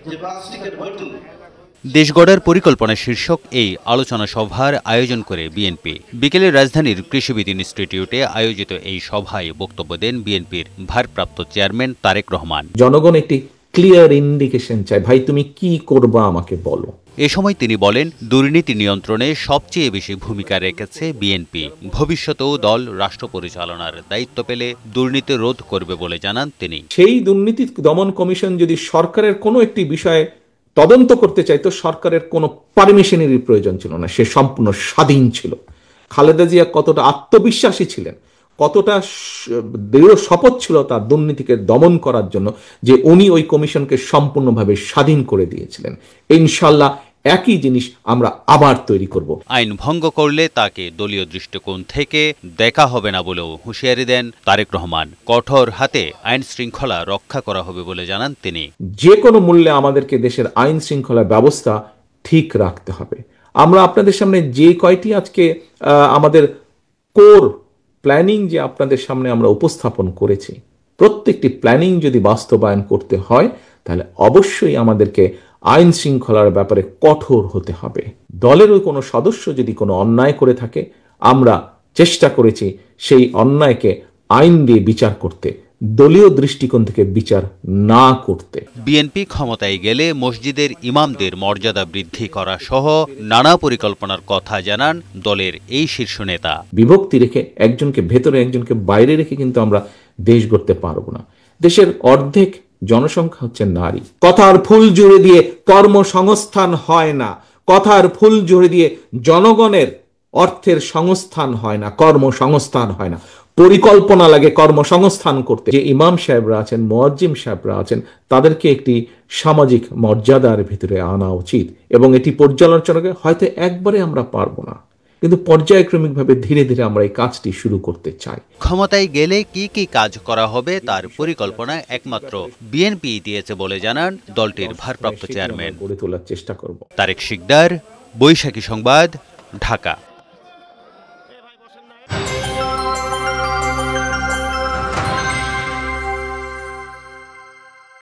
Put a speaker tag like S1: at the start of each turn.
S1: যে প্লাস্টিকের বোতল।
S2: দেশ গড়ার পরিকল্পনা শীর্ষক এই আলোচনা সভার আয়োজন করে বিএনপি। বিকেলে রাজধানীর কৃষিবিদ ইনস্টিটিউটে আয়োজিত এই সভায় বক্তব্য দেন বিএনপির ভারপ্রাপ্ত চেয়ারম্যান তারেক রহমান।
S3: জনগণ একটি ক্লিয়ার ইন্ডিকেশন চায়, ভাই তুমি কি করবা আমাকে বলো।
S2: এ সময় তিনি বলেন, দুর্নীতি নিয়ন্ত্রণে সবচেয়ে বেশি ভূমিকা রেখেছে বিএনপি। ভবিষ্যতেও দল রাষ্ট্র পরিচালনার দায়িত্ব পেলে দুর্নীতি রোধ করবে বলে জানান তিনি।
S3: সেই দুর্নীতি দমন কমিশন যদি সরকারের কোনো একটি বিষয়ে তদন্ত করতে চাইতো, সরকারের কোনো পারমিশনেরই প্রয়োজন ছিল না, সে সম্পূর্ণ স্বাধীন ছিল। খালেদা জিয়া কতটা আত্মবিশ্বাসী ছিলেন, কতটা দৃঢ় শপথ ছিল তার দুর্নীতিকে দমন করার জন্য, যে উনি ওই কমিশনকে সম্পূর্ণভাবে স্বাধীন করে দিয়েছিলেন। ইনশাল্লাহ একই জিনিস আমরা আবার তৈরি করব।
S2: আইন ভঙ্গ করলে তাকে দলীয় দৃষ্টিকোণ থেকে দেখা হবে না বলেও হুঁশিয়ারি দেন তারেক রহমান। কঠোর হাতে আইন শৃঙ্খলা রক্ষা করা হবে বলে জানান তিনি।
S3: যে কোনো মূল্যে আমাদেরকে দেশের আইন শৃঙ্খলা ব্যবস্থা ঠিক রাখতে হবে। আমরা আপনাদের সামনে যে কয়টি আজকে আমাদের কোর প্ল্যানিং যে আপনাদের সামনে আমরা উপস্থাপন করেছি, প্রত্যেকটি প্ল্যানিং যদি বাস্তবায়ন করতে হয় তাহলে অবশ্যই আমাদেরকে আইন শৃঙ্খলার ব্যাপারে কঠোর হতে হবে। দলেরও কোনো সদস্য যদি কোনো অন্যায় করে থাকে, আমরা চেষ্টা করেছি সেই অন্যায়কে আইন দিয়ে বিচার করতে, দলীয় দৃষ্টিকোণ থেকে বিচার না করতে।
S2: বিএনপি ক্ষমতায় গেলে মসজিদের ইমামদের মর্যাদা বৃদ্ধি করা সহ নানা পরিকল্পনার কথা জানান দলের এই শীর্ষ নেতা।
S3: বিভক্তি রেখে একজনকে ভেতরে একজনকে বাইরে রেখে কিন্তু আমরা দেশ গড়তে পারবো না। দেশের অর্ধেক জনসংখ্যা হচ্ছে নারী। কথার ফুল জুড়ে দিয়ে কর্মসংস্থান হয় না, কথার ফুল জুড়ে দিয়ে জনগণের অর্থের সংস্থান হয় না, কর্মসংস্থান হয় না। পরিকল্পনা লাগে কর্মসংস্থান করতে। যে ইমাম সাহেবরা আছেন, মুয়াজ্জিম সাহেবরা আছেন, তাদেরকে একটি সামাজিক মর্যাদার ভিতরে আনা উচিত, এবং এটি পর্যালোচনাকে হয়তো একবারে আমরা পারবো না, কিন্তু পর্যায়ক্রমিকভাবে ধীরে ধীরে আমরা এই কাজটি শুরু করতে চাই।
S2: ক্ষমতায় গেলে কি কি কাজ করা হবে তার পরিকল্পনা একমাত্র বিএনপি দিয়েছে বলে জানান দলটির ভারপ্রাপ্ত চেয়ারম্যান।
S3: গড়ে তোলার চেষ্টা করব।
S2: তারেক শিকদার, বৈশাখী সংবাদ, ঢাকা।